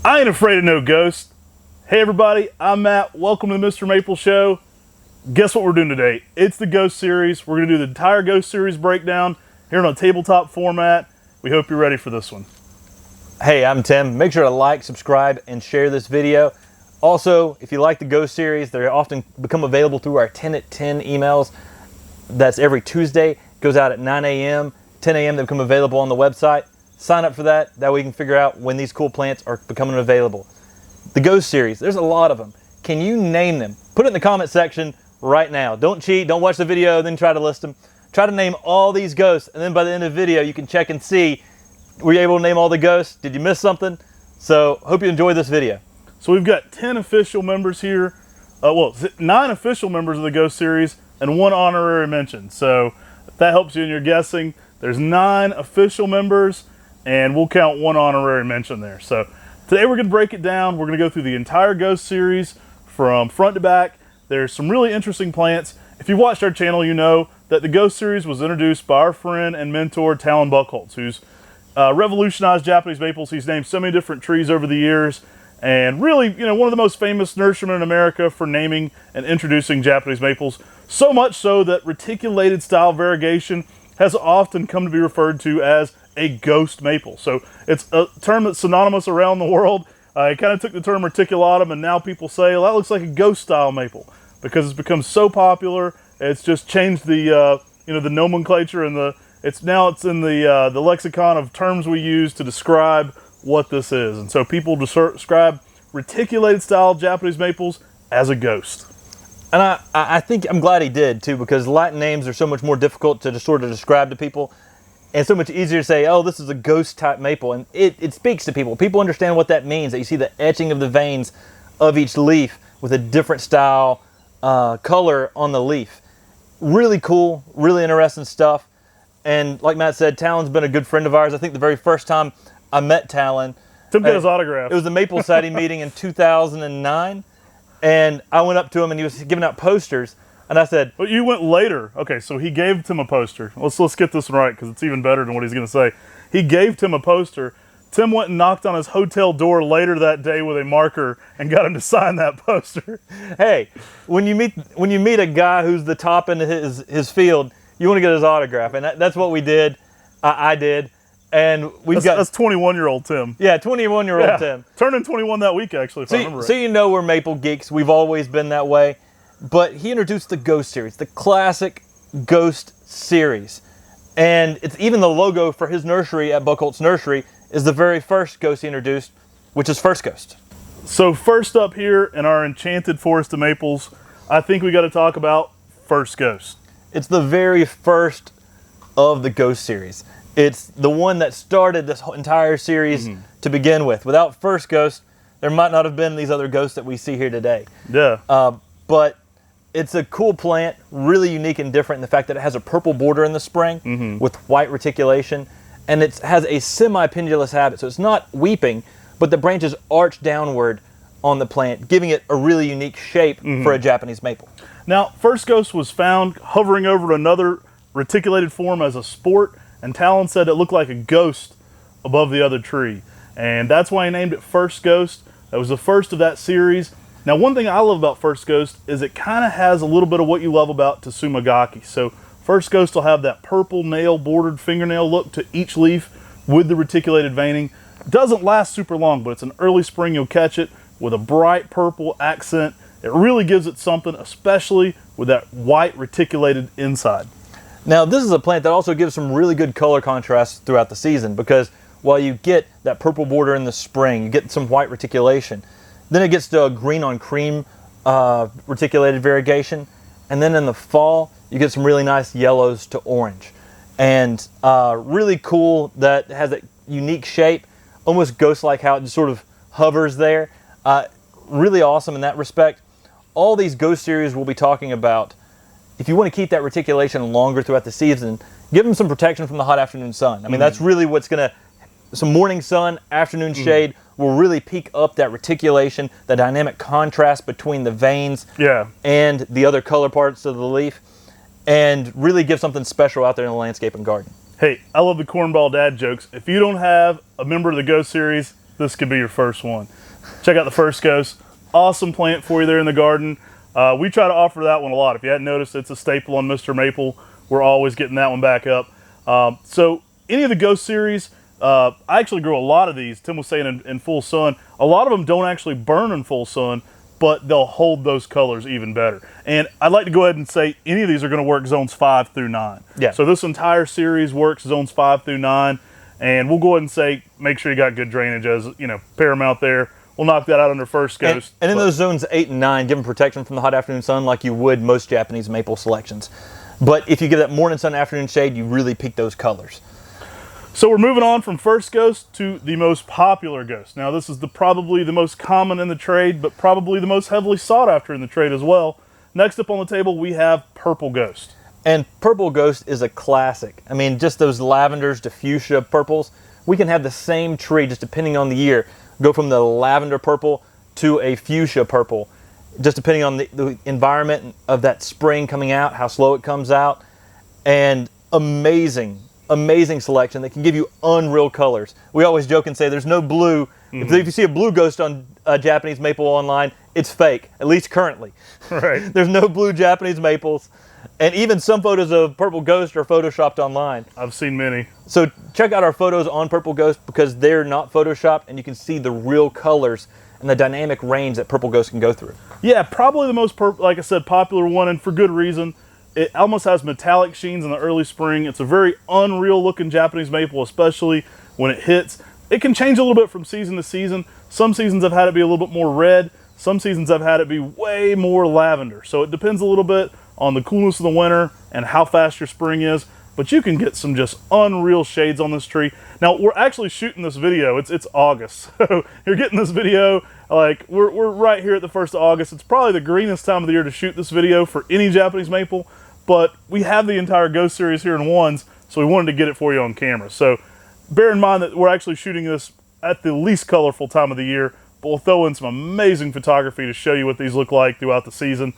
I ain't afraid of no ghost. Hey everybody, I'm Matt. Welcome to the Mr. Maple Show. Guess what we're doing today? It's the Ghost series. We're going to do the entire Ghost series breakdown here on a tabletop format. We hope you're ready for this one. Hey, I'm Tim. Make sure to like, subscribe, and share this video. Also, if you like the Ghost series, they often become available through our 10 at 10 emails. That's every Tuesday. Goes out at 9 a.m., 10 a.m. They become available on the website. Sign up for that. That way you can figure out when these cool plants are becoming available. The Ghost series, there's a lot of them. Can you name them? Put it in the comment section right now. Don't cheat. Don't watch the video, then try to list them. Try to name all these ghosts, and then by the end of the video, you can check and see, were you able to name all the ghosts? Did you miss something? So, hope you enjoyed this video. So we've got 10 official members here. 9 official members of the Ghost series and 1 honorary mention. So if that helps you in your guessing, there's 9 official members and we'll count 1 honorary mention there. So today we're going to break it down. We're going to go through the entire Ghost series from front to back. There's some really interesting plants. If you've watched our channel, you know that the Ghost series was introduced by our friend and mentor, Talon Buchholz, who's revolutionized Japanese maples. He's named so many different trees over the years. And really, one of the most famous nurserymen in America for naming and introducing Japanese maples. So much so that reticulated style variegation has often come to be referred to as a ghost maple. So it's a term that's synonymous around the world. It kind of took the term reticulatum, and now people say, well, that looks like a ghost style maple because it's become so popular. It's just changed the the nomenclature and it's in the lexicon of terms we use to describe what this is. And so people describe reticulated style Japanese maples as a ghost. And I think I'm glad he did too, because Latin names are so much more difficult to sort of describe to people, and so much easier to say, oh, this is a ghost type maple, and it speaks to people. People understand what that means, that you see the etching of the veins of each leaf with a different style color on the leaf. Really cool, really interesting stuff. And like Matt said, Talon's been a good friend of ours. I think the very first time I met Talon, Tim got his autograph. It was a Maple Society meeting in 2009, and I went up to him and he was giving out posters, and I said, "But you went later." Okay, so he gave Tim a poster. Let's get this one right because it's even better than what he's going to say. He gave Tim a poster. Tim went and knocked on his hotel door later that day with a marker and got him to sign that poster. Hey, when you meet a guy who's the top in his field, you want to get his autograph, and that's what we did. I did. And that's 21-year-old Tim. Yeah, 21-year-old Tim. Turning 21 that week, actually, if I remember right. So you know we're maple geeks. We've always been that way. But he introduced the Ghost series, the classic Ghost series. And it's even the logo for his nursery at Buchholz Nursery is the very first Ghost he introduced, which is First Ghost. So first up here in our enchanted forest of maples, I think we got to talk about First Ghost. It's the very first of the Ghost series. It's the one that started this whole entire series to begin with. Without First Ghost, there might not have been these other ghosts that we see here today. Yeah. But it's a cool plant, really unique and different in the fact that it has a purple border in the spring with white reticulation, and it has a semi-pendulous habit. So it's not weeping, but the branches arch downward on the plant, giving it a really unique shape for a Japanese maple. Now, First Ghost was found hovering over another reticulated form as a sport, and Talon said it looked like a ghost above the other tree. And that's why he named it First Ghost. That was the first of that series. Now, one thing I love about First Ghost is it kind of has a little bit of what you love about Tatsumagaki. So First Ghost will have that purple nail bordered fingernail look to each leaf with the reticulated veining. It doesn't last super long, but it's an early spring you'll catch it with a bright purple accent. It really gives it something, especially with that white reticulated inside. Now, this is a plant that also gives some really good color contrast throughout the season, because while you get that purple border in the spring, you get some white reticulation, then it gets to a green on cream reticulated variegation, and then in the fall, you get some really nice yellows to orange. And really cool that it has that unique shape, almost ghost-like how it just sort of hovers there. Really awesome in that respect. All these Ghost series we'll be talking about, if you want to keep that reticulation longer throughout the season, give them some protection from the hot afternoon sun. I mean, that's really what's going to, some morning sun, afternoon shade will really peak up that reticulation, the dynamic contrast between the veins and the other color parts of the leaf, and really give something special out there in the landscape and garden. Hey, I love the cornball dad jokes. If you don't have a member of the Ghost series, this could be your first one. Check out the First Ghost. Awesome plant for you there in the garden. We try to offer that one a lot. If you hadn't noticed, it's a staple on Mr. Maple. We're always getting that one back up. So any of the Ghost series, I actually grow a lot of these. Tim was saying in full sun. A lot of them don't actually burn in full sun, but they'll hold those colors even better. And I'd like to go ahead and say any of these are going to work zones 5 through 9. Yeah. So this entire series works zones 5 through 9. And we'll go ahead and say, make sure you got good drainage as, paramount there. We'll knock that out under First Ghost. And in those zones 8 and 9, give them protection from the hot afternoon sun like you would most Japanese maple selections. But if you give that morning sun, afternoon shade, you really peak those colors. So we're moving on from First Ghost to the most popular Ghost. Now this is probably the most common in the trade, but probably the most heavily sought after in the trade as well. Next up on the table, we have Purple Ghost. And Purple Ghost is a classic. I mean, just those lavenders to fuchsia purples. We can have the same tree, just depending on the year, go from the lavender purple to a fuchsia purple, just depending on the environment of that spring coming out, how slow it comes out. And amazing selection that can give you unreal colors. We always joke and say there's no blue. If you see a blue ghost on Japanese maple online, it's fake, at least currently. Right. There's no blue Japanese maples. And even some photos of Purple Ghost are photoshopped online. I've seen many. So check out our photos on Purple Ghost because they're not photoshopped and you can see the real colors and the dynamic range that Purple Ghost can go through. Yeah, probably the most, like I said, popular one, and for good reason. It almost has metallic sheens in the early spring. It's a very unreal looking Japanese maple, especially when it hits. It can change a little bit from season to season. Some seasons I've had it be a little bit more red. Some seasons I've had it be way more lavender. So it depends a little bit on the coolness of the winter and how fast your spring is. But you can get some just unreal shades on this tree. Now, we're actually shooting this video. It's August. So you're getting this video, like, we're right here at the 1st of August. It's probably the greenest time of the year to shoot this video for any Japanese maple. But we have the entire Ghost series here in ones, so we wanted to get it for you on camera. So bear in mind that we're actually shooting this at the least colorful time of the year, but we'll throw in some amazing photography to show you what these look like throughout the season.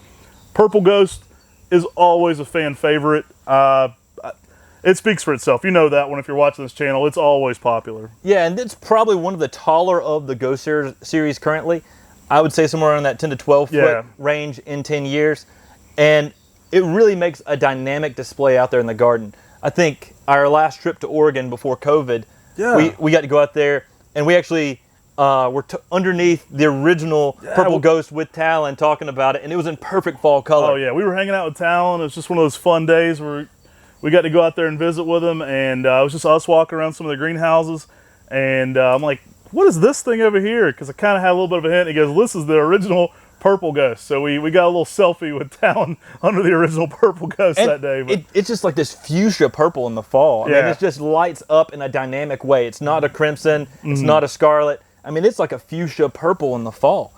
Purple Ghost is always a fan favorite. It speaks for itself. You know that one if you're watching this channel. It's always popular. Yeah, and it's probably one of the taller of the Ghost series currently. I would say somewhere around that 10 to 12 foot range in 10 years. And it really makes a dynamic display out there in the garden. I think our last trip to Oregon before COVID, we got to go out there and we actually were underneath the original Purple Ghost with Talon talking about it, and it was in perfect fall color. Oh yeah, we were hanging out with Talon. It was just one of those fun days where we got to go out there and visit with him, and it was just us walking around some of the greenhouses, and I'm like, what is this thing over here? Because I kind of had a little bit of a hint. He goes, this is the original Purple Ghost. So we got a little selfie with Talon under the original Purple Ghost that day. But it's just like this fuchsia purple in the fall. I mean, it just lights up in a dynamic way. It's not a crimson. It's not a scarlet. I mean, it's like a fuchsia purple in the fall.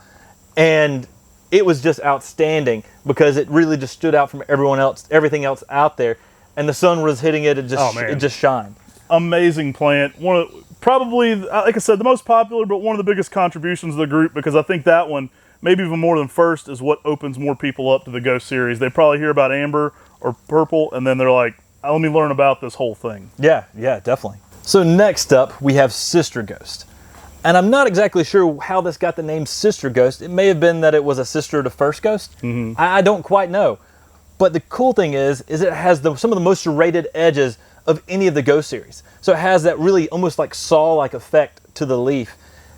And it was just outstanding because it really just stood out from everything else out there. And the sun was hitting it, it just shined. Amazing plant. One of probably, like I said, the most popular, but one of the biggest contributions of the group, because I think that one, maybe even more than First, is what opens more people up to the Ghost series. They probably hear about Amber or Purple, and then they're like, let me learn about this whole thing. Yeah, definitely. So next up, we have Sister Ghost. And I'm not exactly sure how this got the name Sister Ghost. It may have been that it was a sister to First Ghost. I don't quite know. But the cool thing is it has some of the most serrated edges of any of the Ghost series. So it has that really almost like saw-like effect to the leaf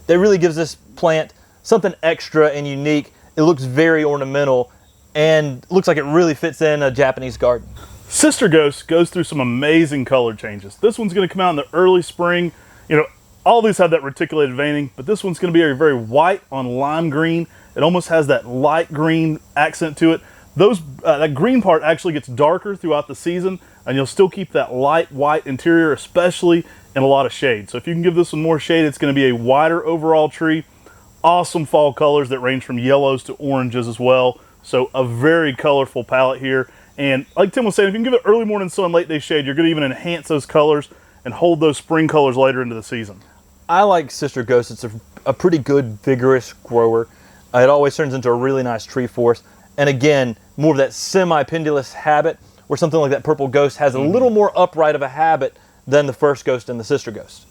that really gives this plant something extra and unique. It looks very ornamental and looks like it really fits in a Japanese garden. Sister Ghost goes through some amazing color changes. This one's going to come out in the early spring. All these have that reticulated veining, but this one's going to be very white on lime green. It almost has that light green accent to it. That green part actually gets darker throughout the season, and you'll still keep that light white interior, especially in a lot of shade. So if you can give this one more shade, it's going to be a wider overall tree. Awesome fall colors that range from yellows to oranges as well. So a very colorful palette here. And like Tim was saying, if you can give it early morning sun, late day shade, you're going to even enhance those colors and hold those spring colors later into the season. I like Sister Ghost. It's a pretty good, vigorous grower. It always turns into a really nice tree forest. And again, more of that semi-pendulous habit, where something like that Purple Ghost has a little more upright of a habit than the First Ghost and the Sister Ghost.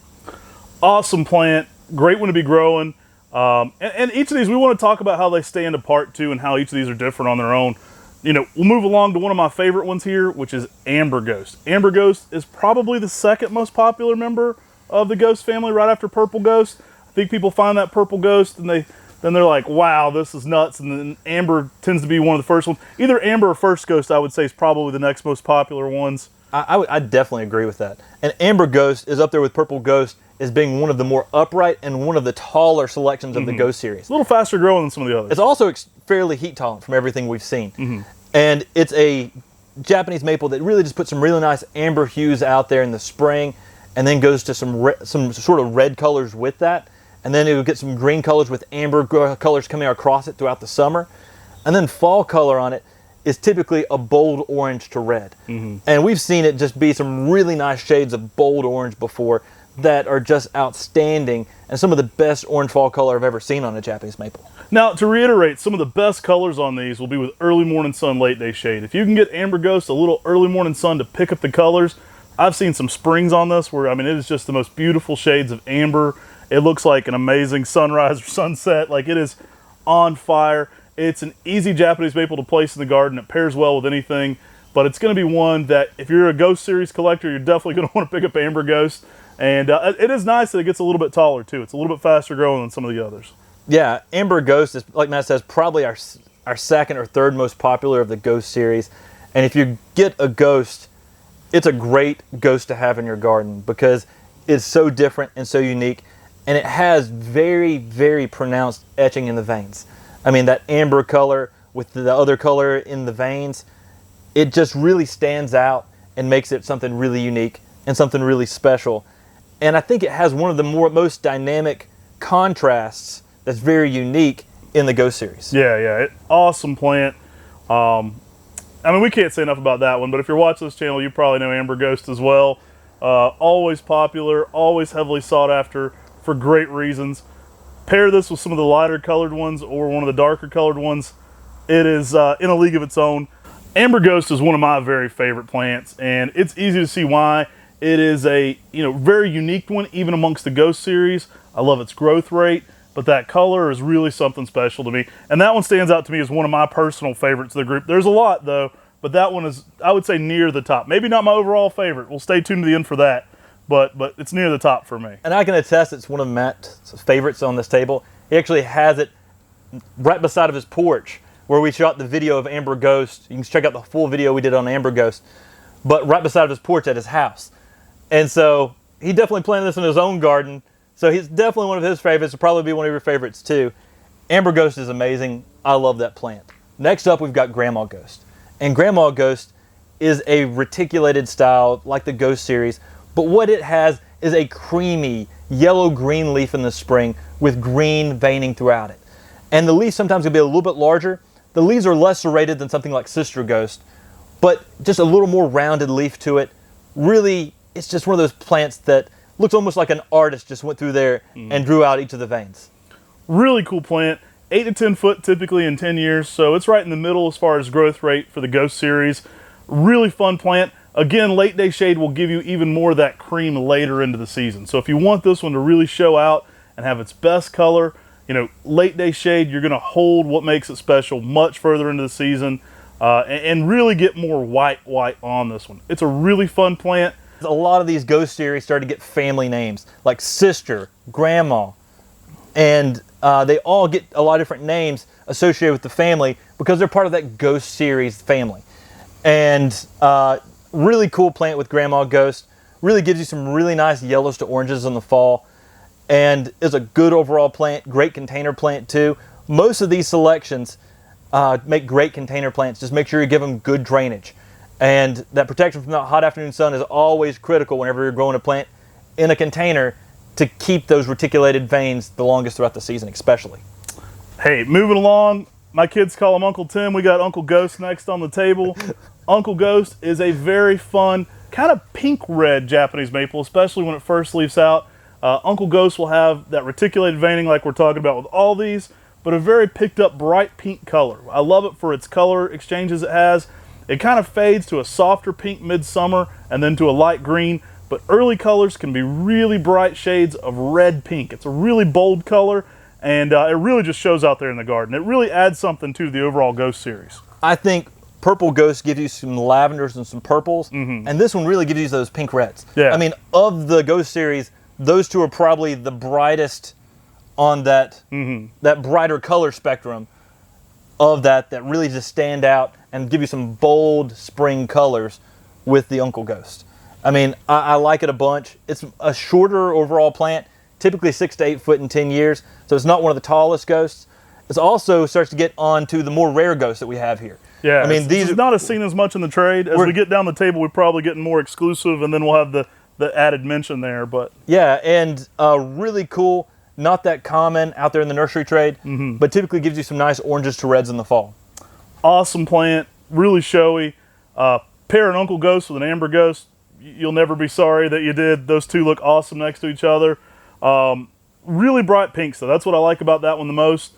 Awesome plant. Great one to be growing. And each of these, we want to talk about how they stand apart too, and how each of these are different on their own. You know, we'll move along to one of my favorite ones here, which is Amber Ghost. Amber Ghost is probably the second most popular member of the Ghost family, right after Purple Ghost. I think people find that Purple Ghost and they're like, wow, this is nuts. And then Amber tends to be one of the first ones. Either Amber or First Ghost, I would say, is probably the next most popular ones. I definitely agree with that. And Amber Ghost is up there with Purple Ghost as being one of the more upright and one of the taller selections of the Ghost series. A little faster growing than some of the others. It's also fairly heat tolerant from everything we've seen. And it's a Japanese maple that really just puts some really nice amber hues out there in the spring, and then goes to some sort of red colors with that. And then it'll get some green colors with amber colors coming across it throughout the summer. And then fall color on it is typically a bold orange to red. And we've seen it just be some really nice shades of bold orange before that are just outstanding, and some of the best orange fall color I've ever seen on a Japanese maple. Now, to reiterate, some of the best colors on these will be with early morning sun, late day shade. If you can get Amber Ghost a little early morning sun to pick up the colors, I've seen some springs on this where, I mean, it is just the most beautiful shades of amber. It looks like an amazing sunrise or sunset. Like, it is on fire. It's an easy Japanese maple to place in the garden. It pairs well with anything, but it's going to be one that if you're a Ghost series collector, you're definitely going to want to pick up Amber Ghost. And it is nice that it gets a little bit taller too. It's a little bit faster growing than some of the others. Yeah, Amber Ghost is, like Matt says, probably our second or third most popular of the Ghost series. And if you get a Ghost, it's a great Ghost to have in your garden because it's so different and so unique, and it has very, very pronounced etching in the veins. I mean, that amber color with the other color in the veins, it just really stands out and makes it something really unique and something really special. And I think it has one of the most dynamic contrasts that's very unique in the Ghost series. Yeah, awesome plant. I mean, we can't say enough about that one, but if you're watching this channel, you probably know Amber Ghost as well. Always popular, always heavily sought after for great reasons. Pair this with some of the lighter colored ones or one of the darker colored ones. It is in a league of its own. Amber Ghost is one of my very favorite plants, and it's easy to see why. It is a very unique one, even amongst the Ghost series. I love its growth rate, but that color is really something special to me. And that one stands out to me as one of my personal favorites of the group. There's a lot, though, but that one is, I would say, near the top. Maybe not my overall favorite. We'll stay tuned to the end for that, but it's near the top for me. And I can attest it's one of Matt's favorites on this table. He actually has it right beside of his porch where we shot the video of Amber Ghost. You can check out the full video we did on Amber Ghost, but right beside of his porch at his house. And so he definitely planted this in his own garden. So he's definitely one of his favorites. It'll probably be one of your favorites too. Amber Ghost is amazing. I love that plant. Next up, we've got Grandma Ghost. And Grandma Ghost is a reticulated style like the Ghost series, but what it has is a creamy yellow-green leaf in the spring with green veining throughout it. And the leaf sometimes will be a little bit larger. The leaves are less serrated than something like Sister Ghost, but just a little more rounded leaf to it. Really, it's just one of those plants that looks almost like an artist just went through there and drew out each of the veins. Really cool plant. 8 to 10 foot typically in 10 years, so it's right in the middle as far as growth rate for the Ghost series. Really fun plant. Again, late day shade will give you even more of that cream later into the season. So if you want this one to really show out and have its best color, late day shade, you're going to hold what makes it special much further into the season and really get more white on this one. It's a really fun plant. A lot of these Ghost series started to get family names like Sister, Grandma, and they all get a lot of different names associated with the family because they're part of that Ghost series family. And really cool plant with Grandma Ghost. Really gives you some really nice yellows to oranges in the fall, and is a good overall plant. Great container plant too. Most of these selections make great container plants. Just make sure you give them good drainage. And that protection from that hot afternoon sun is always critical whenever you're growing a plant in a container to keep those reticulated veins the longest throughout the season, especially. Hey, moving along, my kids call him Uncle Tim. We got Uncle Ghost next on the table. Uncle Ghost is a very fun, kind of pink-red Japanese maple, especially when it first leaves out. Uncle Ghost will have that reticulated veining like we're talking about with all these, but a very picked-up bright pink color. I love it for its color exchanges it has. It kind of fades to a softer pink midsummer and then to a light green, but early colors can be really bright shades of red pink. It's a really bold color, and it really just shows out there in the garden. It really adds something to the overall Ghost series. I think Purple Ghost gives you some lavenders and some purples, and this one really gives you those pink reds. Yeah. I mean, of the Ghost series, those two are probably the brightest on that that brighter color spectrum of that really just stand out and give you some bold spring colors with the Uncle Ghost. I mean, I like it a bunch. It's a shorter overall plant, typically 6 to 8 foot in 10 years, so it's not one of the tallest ghosts. It also starts to get on to the more rare ghosts that we have here. Yeah, I mean, these are not seen as much in the trade. As we get down the table, we're probably getting more exclusive, and then we'll have the added mention there. But yeah, and really cool. Not that common out there in the nursery trade, but typically gives you some nice oranges to reds in the fall. Awesome plant, really showy. Pair an Uncle Ghost with an Amber Ghost. You'll never be sorry that you did. Those two look awesome next to each other. Really bright pinks, though. That's what I like about that one the most.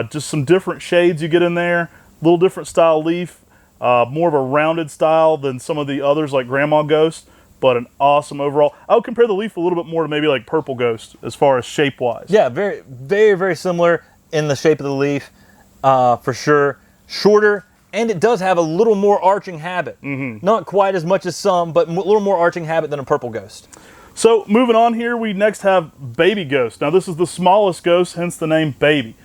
Just some different shades you get in there. Little different style leaf. More of a rounded style than some of the others like Grandma Ghost, but an awesome overall. I would compare the leaf a little bit more to maybe like Purple Ghost as far as shape-wise. Yeah, very, very, very similar in the shape of the leaf, for sure. Shorter, and it does have a little more arching habit. Not quite as much as some, but a little more arching habit than a Purple Ghost. So moving on here, we next have Baby Ghost. Now this is the smallest ghost, hence the name Baby.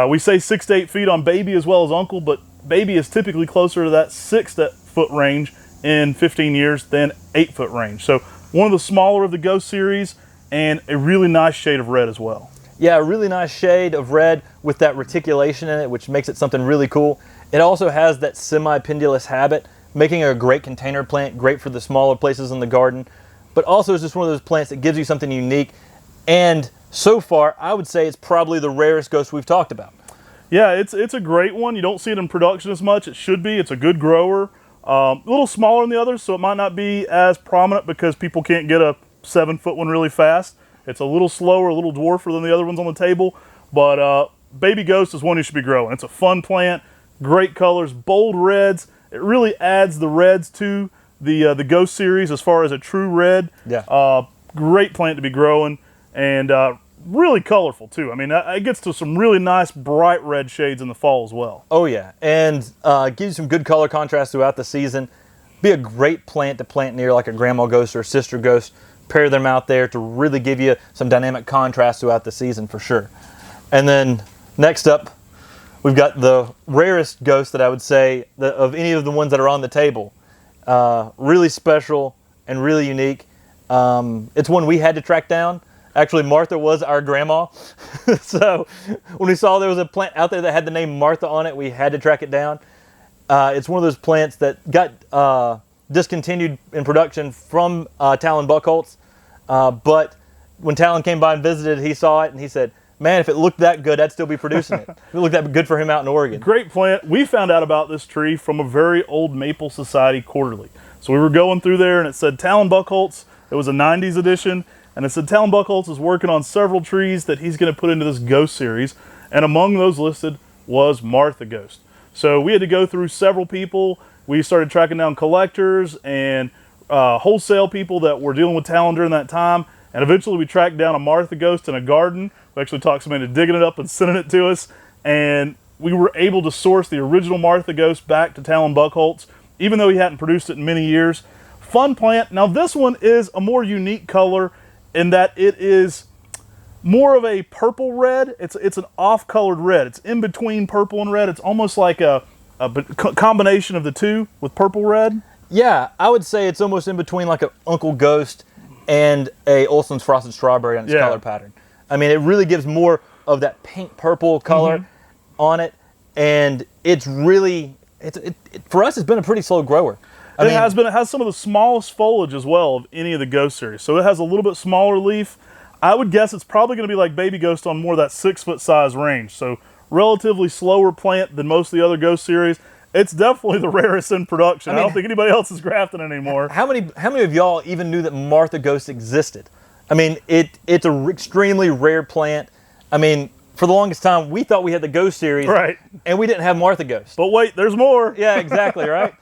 We say 6 to 8 feet on Baby as well as Uncle, but Baby is typically closer to that 6 foot range in 15 years than 8 foot range. So one of the smaller of the Ghost series, and a really nice shade of red as well. Yeah, a really nice shade of red with that reticulation in it, which makes it something really cool. It also has that semi-pendulous habit, making it a great container plant, great for the smaller places in the garden, but also is just one of those plants that gives you something unique. And so far, I would say it's probably the rarest ghost we've talked about. Yeah, it's a great one. You don't see it in production as much. It should be. It's a good grower. A little smaller than the others, so it might not be as prominent because people can't get a 7 foot one really fast. It's a little slower, a little dwarfer than the other ones on the table. But Baby Ghost is one you should be growing. It's a fun plant, great colors, bold reds. It really adds the reds to the Ghost series as far as a true red. Yeah. Great plant to be growing, and really colorful too. I mean, it gets to some really nice bright red shades in the fall as well. Oh yeah, and gives you some good color contrast throughout the season. Be a great plant to plant near like a Grandma Ghost or a Sister Ghost. Pair them out there to really give you some dynamic contrast throughout the season for sure. And then next up, we've got the rarest ghost that I would say of any of the ones that are on the table. Really special and really unique. It's one we had to track down. Actually, Martha was our grandma. So when we saw there was a plant out there that had the name Martha on it, we had to track it down. It's one of those plants that got discontinued in production from Talon Buckholz. But when Talon came by and visited, he saw it and he said, man, if it looked that good, I'd still be producing it. If it looked that good for him out in Oregon. Great plant. We found out about this tree from a very old Maple Society quarterly. So we were going through there and it said Talon Buckholz. It was a 90s edition. And it said Talon Buckholz is working on several trees that he's going to put into this Ghost series. And among those listed was Martha Ghost. So we had to go through several people. We started tracking down collectors and wholesale people that were dealing with Talon during that time. And eventually we tracked down a Martha Ghost in a garden. We actually talked somebody into digging it up and sending it to us. And we were able to source the original Martha Ghost back to Talon Buckholz, even though he hadn't produced it in many years. Fun plant. Now this one is a more unique color in that it is more of a purple red. It's an off-colored red. It's in between purple and red. It's almost like a combination of the two with purple red. Yeah, I would say it's almost in between like an Uncle Ghost and a Olson's Frosted Strawberry on its color pattern. I mean, it really gives more of that pink purple color on it, and it's really for us it's been a pretty slow grower. It has some of the smallest foliage as well of any of the Ghost series. So it has a little bit smaller leaf. I would guess it's probably going to be like Baby Ghost on more of that 6 foot size range. So relatively slower plant than most of the other Ghost series. It's definitely the rarest in production. I don't think anybody else is grafting anymore. How many of y'all even knew that Martha Ghost existed? I mean, it's an extremely rare plant. I mean, for the longest time, we thought we had the Ghost series, right? And we didn't have Martha Ghost. But wait, there's more. Yeah, exactly, right?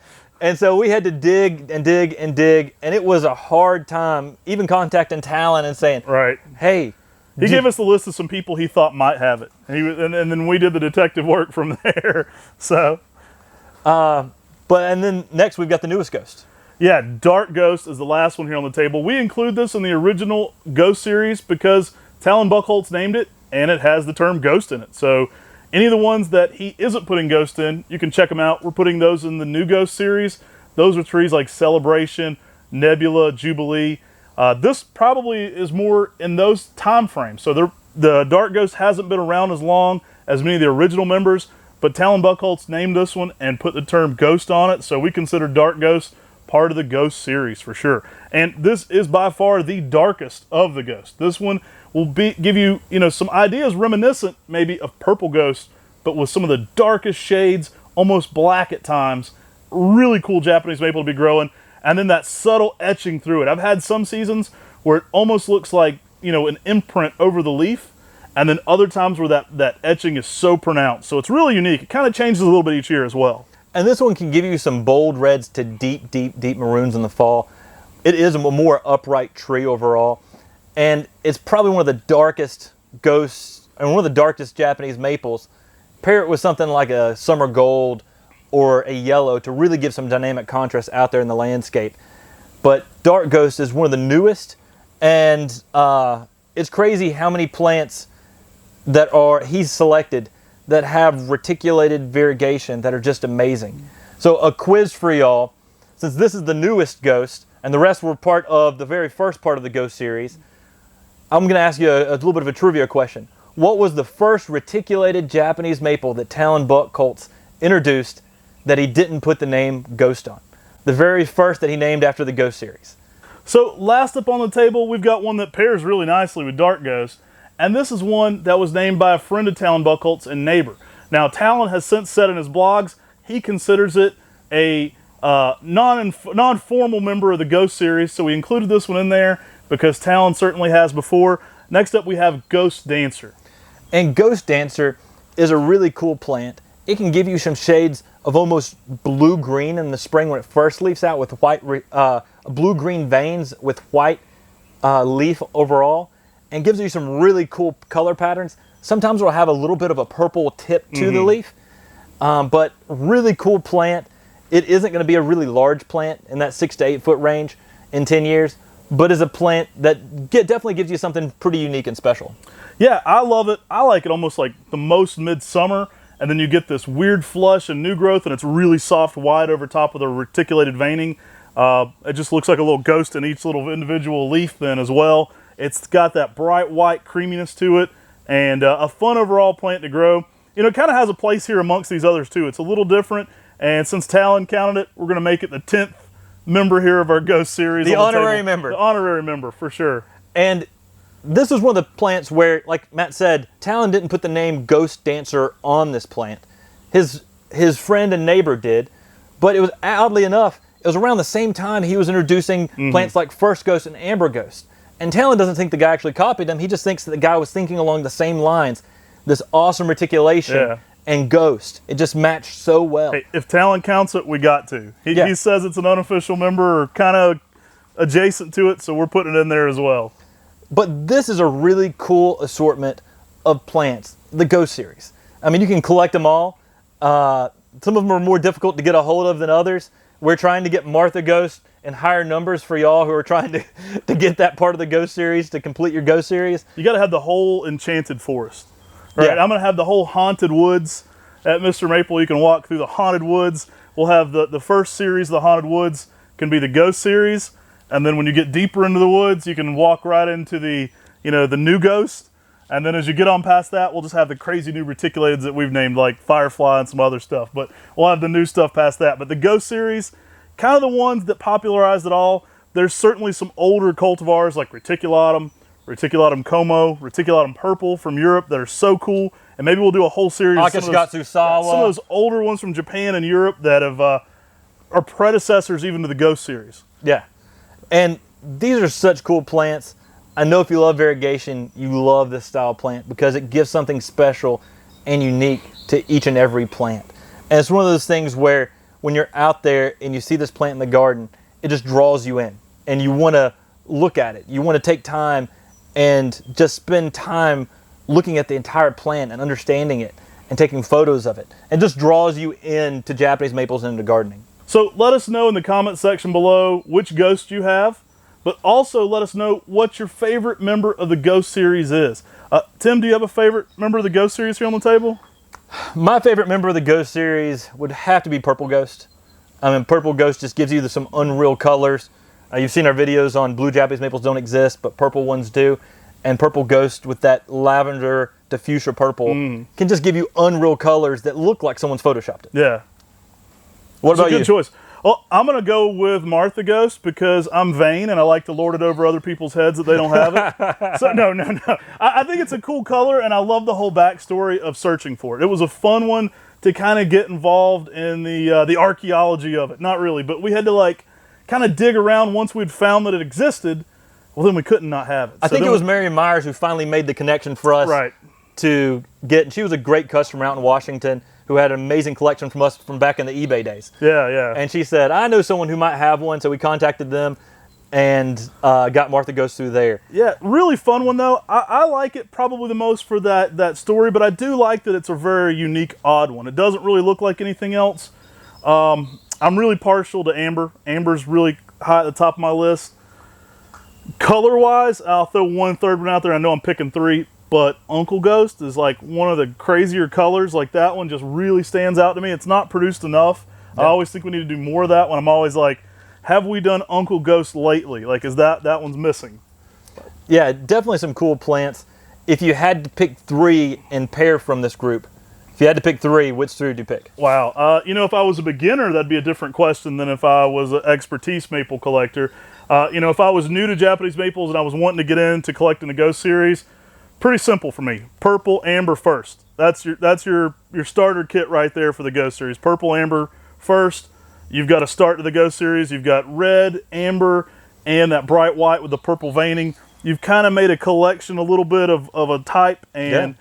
And so we had to dig and dig and dig, and it was a hard time even contacting Talon and saying, Right. hey. He gave us the list of some people he thought might have it. And then we did the detective work from there. So. And then next we've got the newest Ghost. Yeah, Dark Ghost is the last one here on the table. We include this in the original Ghost series because Talon Buchholz named it, and it has the term Ghost in it. So any of the ones that he isn't putting Ghost in, you can check them out. We're putting those in the new Ghost series. Those are trees like Celebration, Nebula, Jubilee. This probably is more in those time frames. So the Dark Ghost hasn't been around as long as many of the original members, but Talon Buchholz named this one and put the term Ghost on it. So we consider Dark Ghost part of the Ghost series for sure. And this is by far the darkest of the Ghosts. This one will give you, some ideas reminiscent maybe of Purple Ghost, but with some of the darkest shades, almost black at times. Really cool Japanese maple to be growing. And then that subtle etching through it. I've had some seasons where it almost looks like, an imprint over the leaf. And then other times where that etching is so pronounced. So it's really unique. It kind of changes a little bit each year as well. And this one can give you some bold reds to deep, deep, deep maroons in the fall. It is a more upright tree overall. And it's probably one of the darkest ghosts, and one of the darkest Japanese maples. Pair it with something like a summer gold or a yellow to really give some dynamic contrast out there in the landscape. But Dark Ghost is one of the newest, and it's crazy how many plants that he's selected that have reticulated variegation that are just amazing. So a quiz for y'all, since this is the newest Ghost, and the rest were part of the very first part of the Ghost series, I'm going to ask you a little bit of a trivia question. What was the first reticulated Japanese maple that Talon Buchholz introduced that he didn't put the name Ghost on? The very first that he named after the Ghost series. So last up on the table, we've got one that pairs really nicely with Dark Ghost. And this is one that was named by a friend of Talon Buchholz and neighbor. Now, Talon has since said in his blogs, he considers it a non-formal member of the Ghost series, so we included this one in there because Talon certainly has before. Next up, we have Ghost Dancer. And Ghost Dancer is a really cool plant. It can give you some shades of almost blue-green in the spring when it first leaves out with white, blue-green veins with white leaf overall, and gives you some really cool color patterns. Sometimes it'll have a little bit of a purple tip to the leaf, but really cool plant. It isn't going to be a really large plant in that 6 to 8 foot range in 10 years, but is a plant that definitely gives you something pretty unique and special. Yeah, I love it. I like it almost like the most midsummer, and then you get this weird flush and new growth, and it's really soft white over top of the reticulated veining. It just looks like a little ghost in each little individual leaf then as well. It's got that bright white creaminess to it, and a fun overall plant to grow. It kind of has a place here amongst these others too. It's a little different, and since Talon counted it, we're going to make it the 10th member here of our Ghost series. The honorary member. The honorary member, for sure. And this is one of the plants where, like Matt said, Talon didn't put the name Ghost Dancer on this plant. His friend and neighbor did, but it was, oddly enough, it was around the same time he was introducing plants like First Ghost and Amber Ghost. And Talon doesn't think the guy actually copied them. He just thinks that the guy was thinking along the same lines. This awesome reticulation and Ghost. It just matched so well. Hey, if Talon counts it, we got to. He says it's an unofficial member or kind of adjacent to it, so we're putting it in there as well. But this is a really cool assortment of plants, the Ghost series. I mean, you can collect them all. Some of them are more difficult to get a hold of than others. We're trying to get Martha Ghost in higher numbers for y'all who are trying to get that part of the Ghost series to complete your Ghost series. You got to have the whole enchanted forest. Right? Yeah. I'm going to have the whole haunted woods at MrMaple. You can walk through the haunted woods. We'll have the first series of the haunted woods can be the Ghost series. And then when you get deeper into the woods, you can walk right into the new Ghost. And then as you get on past that, we'll just have the crazy new reticulateds that we've named, like Firefly and some other stuff. But we'll have the new stuff past that. But the Ghost series, kind of the ones that popularized it all. There's certainly some older cultivars like Reticulatum, Reticulatum Como, Reticulatum Purple from Europe that are so cool. And maybe we'll do a whole series of some of those older ones from Japan and Europe that are predecessors even to the Ghost series. Yeah. And these are such cool plants. I know if you love variegation, you love this style plant because it gives something special and unique to each and every plant. And it's one of those things where when you're out there and you see this plant in the garden, it just draws you in and you want to look at it. You want to take time and just spend time looking at the entire plant and understanding it and taking photos of it. It just draws you into Japanese maples and into gardening. So let us know in the comment section below which ghost you have, but also let us know what your favorite member of the Ghost series is. Tim, do you have a favorite member of the Ghost series here on the table? My favorite member of the Ghost series would have to be Purple Ghost. I mean, Purple Ghost just gives you some unreal colors. You've seen our videos on blue Japanese maples don't exist, but purple ones do. And Purple Ghost with that lavender to fuchsia purple can just give you unreal colors that look like someone's photoshopped it. Yeah. What about you? Good choice. Well, I'm going to go with Martha Ghost because I'm vain and I like to lord it over other people's heads that they don't have it. So no. I think it's a cool color and I love the whole backstory of searching for it. It was a fun one to kind of get involved in the archaeology of it. Not really, but we had to like kind of dig around once we'd found that it existed. Well, then we couldn't not have it. I think it was Mary Myers who finally made the connection for us to get, and she was a great customer out in Washington who had an amazing collection from us from back in the eBay days. Yeah. And she said, I know someone who might have one, so we contacted them and got Martha Ghost through there. Yeah, really fun one though. I like it probably the most for that story, but I do like that it's a very unique, odd one. It doesn't really look like anything else. I'm really partial to Amber. Amber's really high at the top of my list. Color-wise, I'll throw 1/3 one out there. I know I'm picking 3. But Uncle Ghost is like one of the crazier colors. Like that one just really stands out to me. It's not produced enough. Yeah. I always think we need to do more of that one. I'm always like, have we done Uncle Ghost lately? Like, is that one's missing? Yeah, definitely some cool plants. If you had to pick 3 and pair from this group, if you had to pick 3, which 3 would you pick? Wow. If I was a beginner, that'd be a different question than if I was an expertise maple collector. If I was new to Japanese maples and I was wanting to get into collecting the Ghost series, pretty simple for me. Purple, amber first. That's your starter kit right there for the Ghost series. Purple, amber first. You've got to start to the Ghost series. You've got red, amber, and that bright white with the purple veining. You've kind of made a collection a little bit of a type. And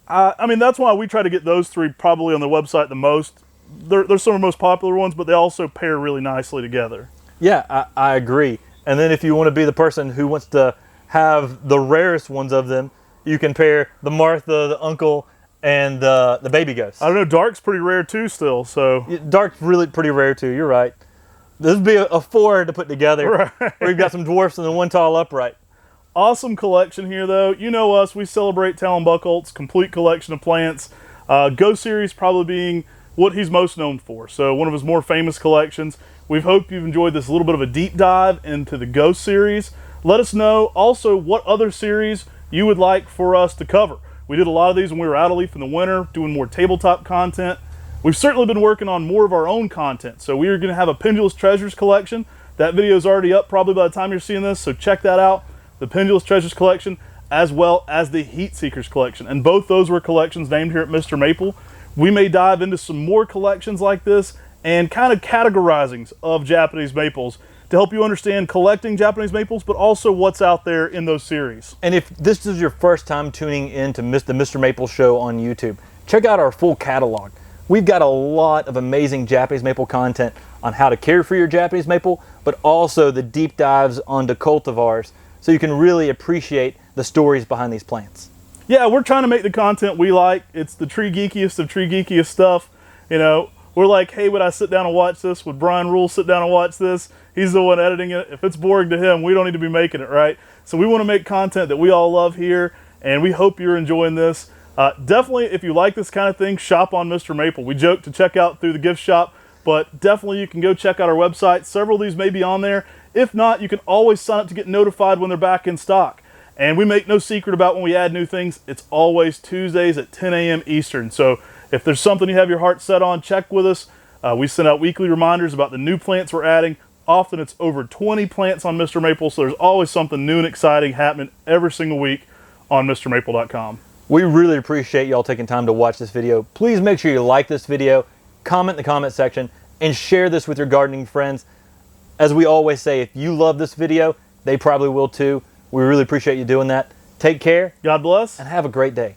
I mean, that's why we try to get those 3 probably on the website the most. They're some of the most popular ones, but they also pair really nicely together. Yeah, I agree. And then if you want to be the person who wants to have the rarest ones of them, you can pair the Martha, the Uncle, and the Baby Ghost. I don't know, Dark's pretty rare too still, so. Dark's really pretty rare too, you're right. This would be a 4 to put together. Right. We've got some dwarfs and then 1 tall upright. Awesome collection here though. You know us, we celebrate Talon Buchholz's complete collection of plants. Ghost series probably being what he's most known for. So one of his more famous collections. We hope you've enjoyed this little bit of a deep dive into the Ghost series. Let us know also what other series you would like for us to cover. We did a lot of these when we were out of leaf in the winter, doing more tabletop content. We've certainly been working on more of our own content. So we are going to have a Pendulous Treasures collection. That video is already up probably by the time you're seeing this, so check that out. The Pendulous Treasures collection, as well as the Heat Seekers collection. And both those were collections named here at Mr. Maple. We may dive into some more collections like this and kind of categorizings of Japanese maples to help you understand collecting Japanese maples, but also what's out there in those series. And if this is your first time tuning in to the Mr. Maple Show on YouTube, check out our full catalog. We've got a lot of amazing Japanese maple content on how to care for your Japanese maple, but also the deep dives onto cultivars, so you can really appreciate the stories behind these plants. Yeah, we're trying to make the content we like. It's the tree geekiest of tree geekiest stuff. We're like, hey, would I sit down and watch this? Would Brian Rule sit down and watch this? He's the one editing it. If it's boring to him, we don't need to be making it, right? So we want to make content that we all love here, and we hope you're enjoying this. Definitely, if you like this kind of thing, shop on Mr. Maple. We joke to check out through the gift shop, but definitely you can go check out our website. Several of these may be on there. If not, you can always sign up to get notified when they're back in stock. And we make no secret about when we add new things. It's always Tuesdays at 10 a.m. Eastern. So if there's something you have your heart set on, check with us. We send out weekly reminders about the new plants we're adding. Often it's over 20 plants on Mr. Maple, so there's always something new and exciting happening every single week on MrMaple.com. We really appreciate y'all taking time to watch this video. Please make sure you like this video, comment in the comment section, and share this with your gardening friends. As we always say, if you love this video, they probably will too. We really appreciate you doing that. Take care. God bless. And have a great day.